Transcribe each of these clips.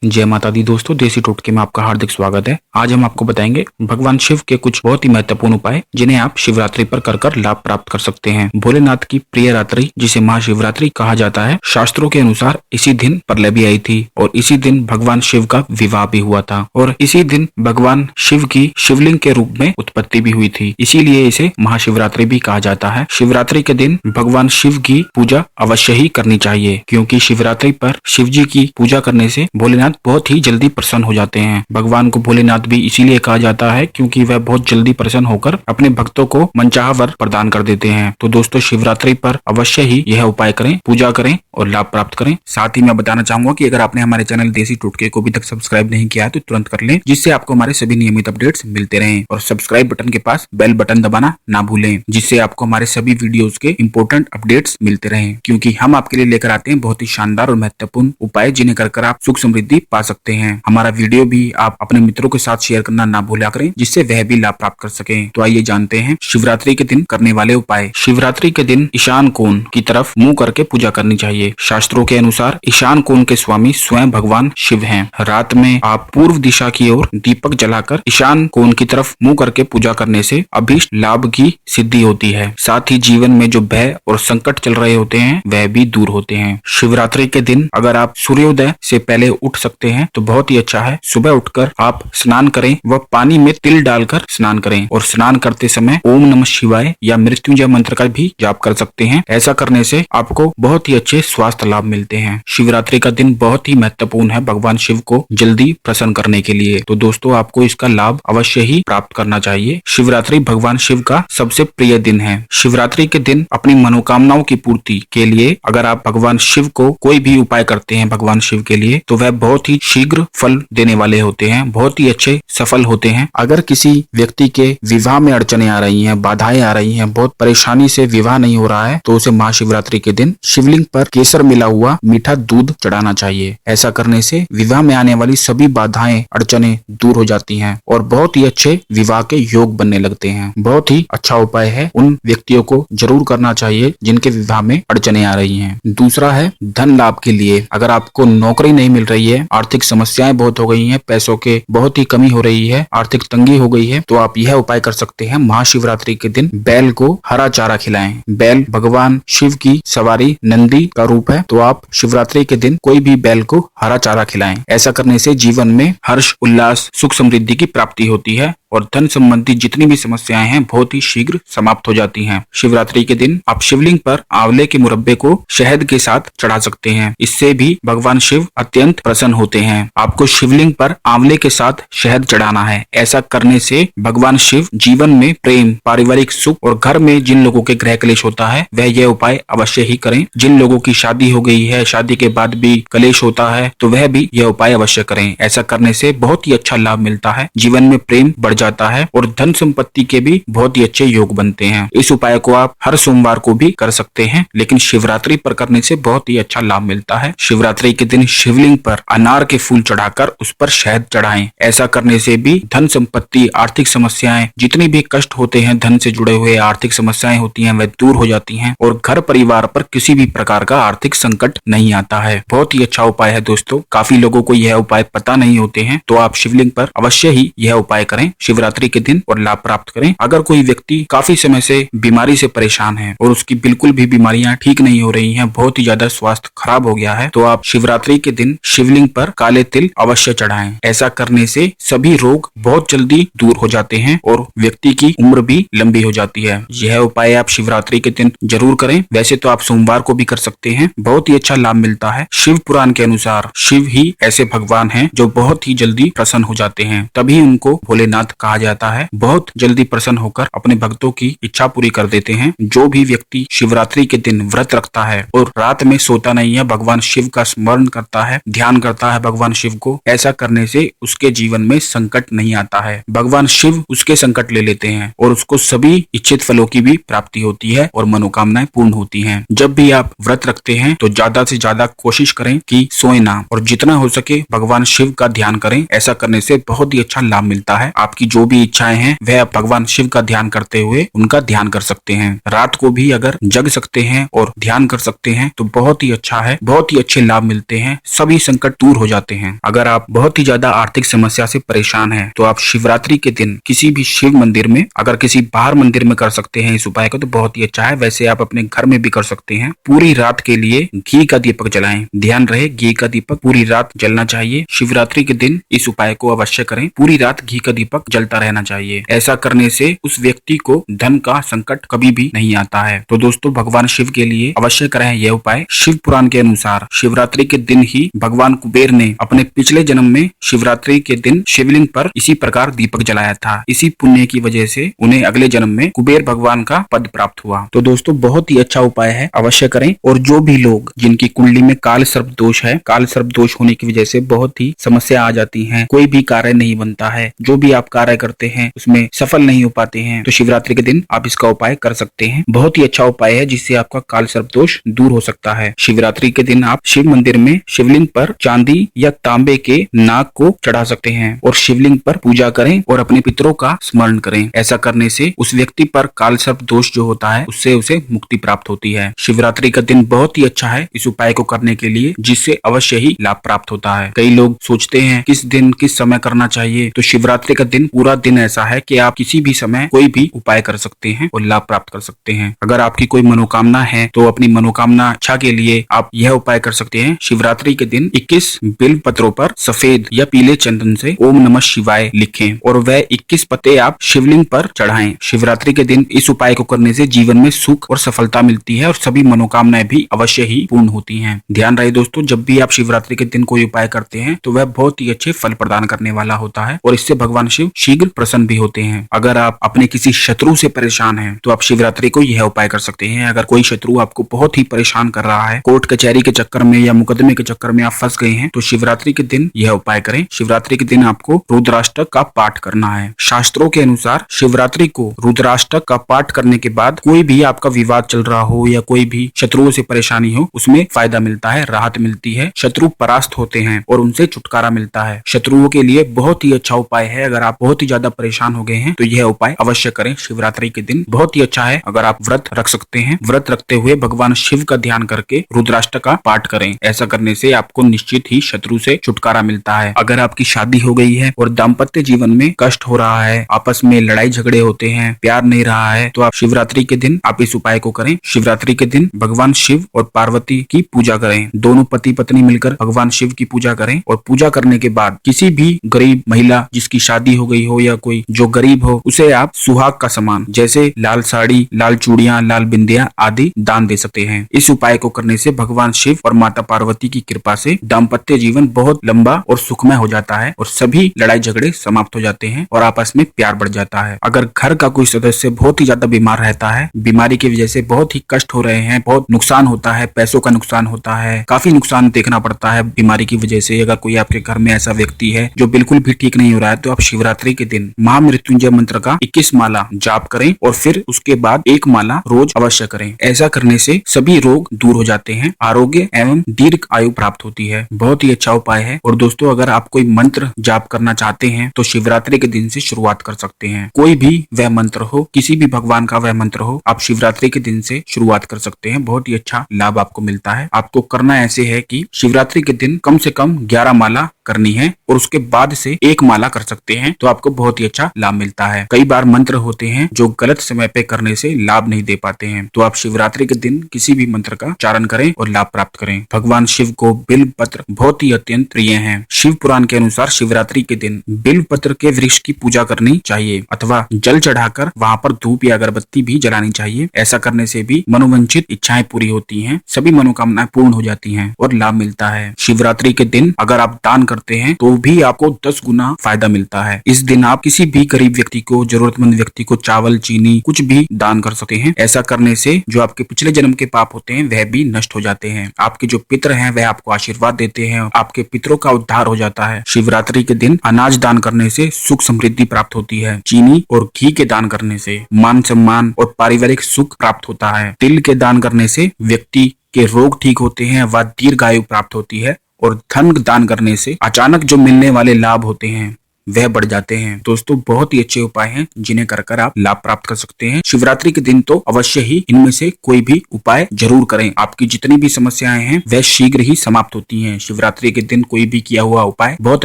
जय माता दी दोस्तों, देसी टोटके में आपका हार्दिक स्वागत है। आज हम आपको बताएंगे भगवान शिव के कुछ बहुत ही महत्वपूर्ण उपाय जिन्हें आप शिवरात्रि पर कर लाभ प्राप्त कर सकते हैं। भोलेनाथ की प्रिय रात्रि जिसे महाशिवरात्रि कहा जाता है, शास्त्रों के अनुसार इसी दिन प्रलय भी आई थी और इसी दिन भगवान शिव का विवाह भी हुआ था और इसी दिन भगवान शिव की शिवलिंग के रूप में उत्पत्ति भी हुई थी। इसीलिए इसे महाशिवरात्रि भी कहा जाता है। शिवरात्रि के दिन भगवान शिव की पूजा अवश्य ही करनी चाहिए, क्योंकि शिवरात्रि पर शिव जी की पूजा करने से भोलेनाथ बहुत ही जल्दी प्रसन्न हो जाते हैं। भगवान को भोलेनाथ भी इसीलिए कहा जाता है क्योंकि वह बहुत जल्दी प्रसन्न होकर अपने भक्तों को मनचाहा वर प्रदान कर देते हैं। तो दोस्तों, शिवरात्रि पर अवश्य ही यह उपाय करें, पूजा करें और लाभ प्राप्त करें। साथ ही मैं बताना चाहूंगा कि अगर आपने हमारे चैनल देसी टोटके को अभी तक सब्सक्राइब नहीं किया है तो तुरंत कर लें, जिससे आपको हमारे सभी नियमित अपडेट्स मिलते रहें। और सब्सक्राइब बटन के पास बेल बटन दबाना ना भूलें, जिससे आपको हमारे सभी वीडियोस के इंपॉर्टेंट अपडेट्स मिलते रहें, क्योंकि हम आपके लिए लेकर आते हैं बहुत ही शानदार और महत्वपूर्ण उपाय जिन्हें कर आप सुख समृद्धि पा सकते हैं। हमारा वीडियो भी आप अपने मित्रों के साथ शेयर करना ना भूला करें, जिससे वह भी लाभ प्राप्त कर सकें। तो आइए जानते हैं शिवरात्रि के दिन करने वाले उपाय। शिवरात्रि के दिन ईशान कोण की तरफ मुंह करके पूजा करनी चाहिए। शास्त्रों के अनुसार ईशान कोण के स्वामी स्वयं भगवान शिव हैं। रात में आप पूर्व दिशा की ओर दीपक जलाकर ईशान कोण की तरफ मुंह करके पूजा करने से अभीष्ट लाभ की सिद्धि होती है। साथ ही जीवन में जो भय और संकट चल रहे होते हैं वह भी दूर होते हैं। शिवरात्रि के दिन अगर आप सूर्योदय से पहले उठ सकते हैं तो बहुत ही अच्छा है। सुबह उठकर आप स्नान करें व पानी में तिल डालकर स्नान करें और स्नान करते समय ओम नमः शिवाय या मृत्युंजय मंत्र का भी जाप कर सकते हैं। ऐसा करने से आपको बहुत ही अच्छे स्वास्थ्य लाभ मिलते हैं। शिवरात्रि का दिन बहुत ही महत्वपूर्ण है भगवान शिव को जल्दी प्रसन्न करने के लिए। तो दोस्तों, आपको इसका लाभ अवश्य ही प्राप्त करना चाहिए। शिवरात्रि भगवान शिव का सबसे प्रिय दिन है। शिवरात्रि के दिन अपनी मनोकामनाओं की पूर्ति के लिए अगर आप भगवान शिव को कोई भी उपाय करते हैं भगवान शिव के लिए, तो वह बहुत ही शीघ्र फल देने वाले होते हैं, बहुत ही अच्छे सफल होते हैं। अगर किसी व्यक्ति के विवाह में अड़चने आ रही हैं, बाधाएं आ रही हैं, बहुत परेशानी से विवाह नहीं हो रहा है, तो उसे महाशिवरात्रि के दिन शिवलिंग पर केसर मिला हुआ मीठा दूध चढ़ाना चाहिए। ऐसा करने से विवाह में आने वाली सभी बाधाएं, अड़चने दूर हो जाती हैं और बहुत ही अच्छे विवाह के योग बनने लगते हैं। बहुत ही अच्छा उपाय है, उन व्यक्तियों को जरूर करना चाहिए जिनके विवाह में अड़चने आ रही हैं। दूसरा है धन लाभ के लिए। अगर आपको नौकरी नहीं मिल रही है, आर्थिक समस्याएं बहुत हो गई हैं, पैसों के बहुत ही कमी हो रही है, आर्थिक तंगी हो गई है, तो आप यह उपाय कर सकते हैं। महाशिवरात्रि के दिन बैल को हरा चारा खिलाएं। बैल भगवान शिव की सवारी नंदी का रूप है, तो आप शिवरात्रि के दिन कोई भी बैल को हरा चारा खिलाएं। ऐसा करने से जीवन में हर्ष, उल्लास, सुख समृद्धि की प्राप्ति होती है और धन संबंधी जितनी भी समस्याएं हैं बहुत ही शीघ्र समाप्त हो जाती हैं। शिवरात्रि के दिन आप शिवलिंग पर आंवले के मुरब्बे को शहद के साथ चढ़ा सकते हैं। इससे भी भगवान शिव अत्यंत प्रसन्न होते हैं। आपको शिवलिंग पर आंवले के साथ शहद चढ़ाना है। ऐसा करने से भगवान शिव जीवन में प्रेम, पारिवारिक सुख और घर में जिन लोगों के गृह क्लेश होता है वह यह उपाय अवश्य ही करें। जिन लोगों की शादी हो गई है, शादी के बाद भी क्लेश होता है, तो वह भी यह उपाय अवश्य करें। ऐसा करने से बहुत ही अच्छा लाभ मिलता है, जीवन में प्रेम बढ़ जाता है और धन संपत्ति के भी बहुत ही अच्छे योग बनते हैं। इस उपाय को आप हर सोमवार को भी कर सकते हैं, लेकिन शिवरात्रि पर करने से बहुत ही अच्छा लाभ मिलता है। शिवरात्रि के दिन शिवलिंग पर अनार के फूल चढ़ाकर उस पर शहद चढ़ाएं। ऐसा करने से भी धन संपत्ति, आर्थिक समस्याएं, जितनी भी कष्ट होते हैं, धन से जुड़े हुए आर्थिक समस्याएं होती हैं, वह दूर हो जाती हैं और घर परिवार पर किसी भी प्रकार का आर्थिक संकट नहीं आता है। बहुत ही अच्छा उपाय है दोस्तों। काफी लोगों को यह उपाय पता नहीं होते हैं, तो आप शिवलिंग पर अवश्य ही यह उपाय करें शिवरात्रि के दिन और लाभ प्राप्त करें। अगर कोई व्यक्ति काफी समय से बीमारी से परेशान है और उसकी बिल्कुल भी बीमारियां ठीक नहीं हो रही हैं, बहुत ही ज्यादा स्वास्थ्य खराब हो गया है, तो आप शिवरात्रि के दिन शिवलिंग पर काले तिल अवश्य चढ़ाएं। ऐसा करने से सभी रोग बहुत जल्दी दूर हो जाते हैं और व्यक्ति की उम्र भी लंबी हो जाती है। यह उपाय आप शिवरात्रि के दिन जरूर करें। वैसे तो आप सोमवार को भी कर सकते हैं, बहुत ही अच्छा लाभ मिलता है। शिव पुराण के अनुसार शिव ही ऐसे भगवान हैं जो बहुत ही जल्दी प्रसन्न हो जाते हैं, तभी उनको भोलेनाथ कहा जाता है। बहुत जल्दी प्रसन्न होकर अपने भक्तों की इच्छा पूरी कर देते हैं। जो भी व्यक्ति शिवरात्रि के दिन व्रत रखता है और रात में सोता नहीं है, भगवान शिव का स्मरण करता है, ध्यान करता है भगवान शिव को, ऐसा करने से उसके जीवन में संकट नहीं आता है। भगवान शिव उसके संकट ले लेते हैं और उसको सभी इच्छित फलों की भी प्राप्ति होती है और मनोकामनाएं पूर्ण होती हैं। जब भी आप व्रत रखते हैं तो ज्यादा से ज्यादा कोशिश करें कि सोए ना और जितना हो सके भगवान शिव का ध्यान करें। ऐसा करने से बहुत ही अच्छा लाभ मिलता है। आपकी जो भी इच्छाएं हैं वह आप भगवान शिव का ध्यान करते हुए उनका ध्यान कर सकते हैं। रात को भी अगर जग सकते हैं और ध्यान कर सकते हैं तो बहुत ही अच्छा है, बहुत ही अच्छे लाभ मिलते हैं, सभी संकट दूर हो जाते हैं। अगर आप बहुत ही ज्यादा आर्थिक समस्या से परेशान हैं, तो आप शिवरात्रि के दिन किसी भी शिव मंदिर में, अगर किसी बाहर मंदिर में कर सकते हैं इस उपाय को, तो बहुत ही अच्छा है। वैसे आप अपने घर में भी कर सकते हैं। पूरी रात के लिए घी का दीपक जलाएं। ध्यान रहे, घी का दीपक पूरी रात जलना चाहिए। शिवरात्रि के दिन इस उपाय को अवश्य करें। पूरी रात घी का दीपक जलता रहना चाहिए। ऐसा करने से उस व्यक्ति को धन का संकट कभी भी नहीं आता है। तो दोस्तों, भगवान शिव के लिए अवश्य करें यह उपाय। शिव पुराण के अनुसार शिवरात्रि के दिन ही भगवान कुबेर ने अपने पिछले जन्म में शिवरात्रि के दिन शिवलिंग पर इसी प्रकार दीपक जलाया था। इसी पुण्य की वजह से उन्हें अगले जन्म में कुबेर भगवान का पद प्राप्त हुआ। तो दोस्तों, बहुत ही अच्छा उपाय है, अवश्य करें। और जो भी लोग जिनकी कुंडली में काल सर्प दोष है, काल सर्प दोष होने की वजह से बहुत ही समस्या आ जाती है, कोई भी कार्य नहीं बनता है, जो भी आप कार्य करते हैं उसमें सफल नहीं हो पाते हैं, तो शिवरात्रि के दिन आप इसका उपाय कर सकते हैं। बहुत ही अच्छा उपाय है, जिससे आपका काल सर्प दोष दूर हो सकता है। शिवरात्रि के दिन आप शिव मंदिर में शिवलिंग पर चांदी या तांबे के नाग को चढ़ा सकते हैं और शिवलिंग पर पूजा करें और अपने पितरों का स्मरण करें। ऐसा करने से उस व्यक्ति पर काल सर्प दोष जो होता है उससे उसे मुक्ति प्राप्त होती है। शिवरात्रि का दिन बहुत ही अच्छा है इस उपाय को करने के लिए, जिससे अवश्य ही लाभ प्राप्त होता है। कई लोग सोचते हैं किस दिन किस समय करना चाहिए, तो शिवरात्रि का दिन पूरा दिन ऐसा है कि आप किसी भी समय कोई भी उपाय कर सकते हैं और लाभ प्राप्त कर सकते हैं। अगर आपकी कोई मनोकामना है तो अपनी मनोकामना इच्छा के लिए आप यह उपाय कर सकते हैं। शिवरात्रि के दिन 21 बिल्व पत्रों पर सफेद या पीले चंदन से ओम नमः शिवाय लिखें और वह 21 पत्ते आप शिवलिंग पर चढ़ाएं। शिवरात्रि के दिन इस उपाय को करने से जीवन में सुख और सफलता मिलती है और सभी मनोकामनाएं भी अवश्य ही पूर्ण होती हैं। ध्यान रहे दोस्तों, जब भी आप शिवरात्रि के दिन कोई उपाय करते हैं तो वह बहुत ही अच्छे फल प्रदान करने वाला होता है और इससे भगवान शिव शीघ्र प्रसन्न भी होते हैं। अगर आप अपने किसी शत्रु से परेशान हैं तो आप शिवरात्रि को यह उपाय कर सकते हैं। अगर कोई शत्रु आपको बहुत ही परेशान कर रहा है, कोर्ट कचहरी के चक्कर में या मुकदमे के चक्कर में आप फंस गए हैं, तो शिवरात्रि के दिन यह उपाय करें। शिवरात्रि के दिन आपको रुद्राष्टक का पाठ करना है। शास्त्रों के अनुसार शिवरात्रि को रुद्राष्टक का पाठ करने के बाद कोई भी आपका विवाद चल रहा हो या कोई भी शत्रुओं से परेशानी हो, उसमें फायदा मिलता है, राहत मिलती है, शत्रु परास्त होते हैं और उनसे छुटकारा मिलता है। शत्रुओं के लिए बहुत ही अच्छा उपाय है। अगर आप बहुत ही ज्यादा परेशान हो गए हैं तो यह उपाय अवश्य करें। शिवरात्रि के दिन बहुत ही अच्छा है। अगर आप व्रत रख सकते हैं, व्रत रखते हुए भगवान शिव का ध्यान करके रुद्राष्टक का पाठ करें। ऐसा करने से आपको निश्चित ही शत्रु से छुटकारा मिलता है। अगर आपकी शादी हो गई है और दाम्पत्य जीवन में कष्ट हो रहा है, आपस में लड़ाई झगड़े होते हैं, प्यार नहीं रहा है, तो आप शिवरात्रि के दिन आप इस उपाय को करें। शिवरात्रि के दिन भगवान शिव और पार्वती की पूजा करें। दोनों पति पत्नी मिलकर भगवान शिव की पूजा करें और पूजा करने के बाद किसी भी गरीब महिला जिसकी शादी हो गई हो या कोई जो गरीब हो, उसे आप सुहाग का सामान जैसे लाल साड़ी, लाल चूड़ियां, लाल बिंदियां आदि दान दे सकते हैं। इस उपाय को करने से भगवान शिव और माता पार्वती की कृपा से दाम्पत्य जीवन बहुत लंबा और सुखमय हो जाता है और सभी लड़ाई झगड़े समाप्त हो जाते हैं और आपस में प्यार बढ़ जाता है। अगर घर का कोई सदस्य बहुत ही ज्यादा बीमार रहता है, बीमारी की वजह से बहुत ही कष्ट हो रहे हैं, बहुत नुकसान होता है, पैसों का नुकसान होता है, काफी नुकसान देखना पड़ता है बीमारी की वजह से, अगर कोई आपके घर में ऐसा व्यक्ति है जो बिल्कुल भी ठीक नहीं हो रहा है, तो आप शिवरात्रि के दिन महामृत्युंजय मंत्र का 21 माला जाप करें और फिर उसके बाद 1 माला रोज अवश्य करें। ऐसा करने से सभी रोग दूर हो जाते हैं, आरोग्य एवं दीर्घ आयु प्राप्त होती है। बहुत ही अच्छा उपाय है। और दोस्तों, अगर आप कोई मंत्र जाप करना चाहते हैं तो शिवरात्रि के दिन से शुरुआत कर सकते हैं। कोई भी वह मंत्र हो, किसी भी भगवान का वह मंत्र हो, आप शिवरात्रि के दिन से शुरुआत कर सकते हैं। बहुत ही अच्छा लाभ आपको मिलता है। आपको करना ऐसे है कि शिवरात्रि के दिन कम से कम 11 माला करनी है और उसके बाद से 1 माला कर सकते हैं, तो आपको बहुत ही अच्छा लाभ मिलता है। कई बार मंत्र होते हैं जो गलत समय पे करने से लाभ नहीं दे पाते हैं, तो आप शिवरात्रि के दिन किसी भी मंत्र का उच्चारण करें और लाभ प्राप्त करें। भगवान शिव को बिल्व पत्र बहुत ही अत्यंत प्रिय हैं। शिव पुराण के अनुसार शिवरात्रि के दिन बिल्व पत्र के वृक्ष की पूजा करनी चाहिए अथवा जल चढ़ाकर वहां पर धूप या अगरबत्ती भी जलानी चाहिए। ऐसा करने से भी मनोवांछित इच्छाएं पूरी होती हैं, सभी मनोकामनाएं पूर्ण हो जाती हैं और लाभ मिलता है। शिवरात्रि के दिन अगर आप दान करते हैं तो भी आपको 10 गुना फायदा मिलता है। इस दिन आप किसी भी गरीब व्यक्ति को, जरूरतमंद व्यक्ति को चावल, चीनी कुछ भी दान कर सकते हैं। ऐसा करने से जो आपके पिछले जन्म के पाप होते हैं वह भी नष्ट हो जाते हैं। आपके जो पितर हैं वह आपको आशीर्वाद देते हैं, आपके पितरों का उद्धार हो जाता है। शिवरात्रि के दिन अनाज दान करने से सुख समृद्धि प्राप्त होती है। चीनी और घी के दान करने से मान सम्मान और पारिवारिक सुख प्राप्त होता है। तिल के दान करने से व्यक्ति के रोग ठीक होते हैं व दीर्घायु प्राप्त होती है और धन दान करने से अचानक जो मिलने वाले लाभ होते हैं वह बढ़ जाते हैं। दोस्तों बहुत ही अच्छे उपाय हैं जिन्हें कर आप लाभ प्राप्त कर सकते हैं। शिवरात्रि के दिन तो अवश्य ही इनमें से कोई भी उपाय जरूर करें। आपकी जितनी भी समस्याएं हैं वह शीघ्र ही समाप्त होती हैं। शिवरात्रि के दिन कोई भी किया हुआ उपाय बहुत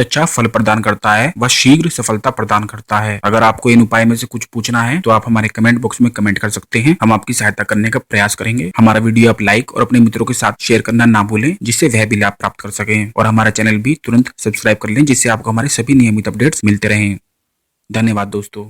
अच्छा फल प्रदान करता है, वह शीघ्र सफलता प्रदान करता है। अगर आपको इन उपाय में से कुछ पूछना है तो आप हमारे कमेंट बॉक्स में कमेंट कर सकते हैं, हम आपकी सहायता करने का प्रयास करेंगे। हमारा वीडियो आप लाइक और अपने मित्रों के साथ शेयर करना ना भूलें, जिससे वह भी लाभ प्राप्त कर सकें। और हमारा चैनल भी तुरंत सब्सक्राइब कर लें, जिससे आपको हमारे सभी नियमित अपडेट्स मिलते रहें। धन्यवाद दोस्तों।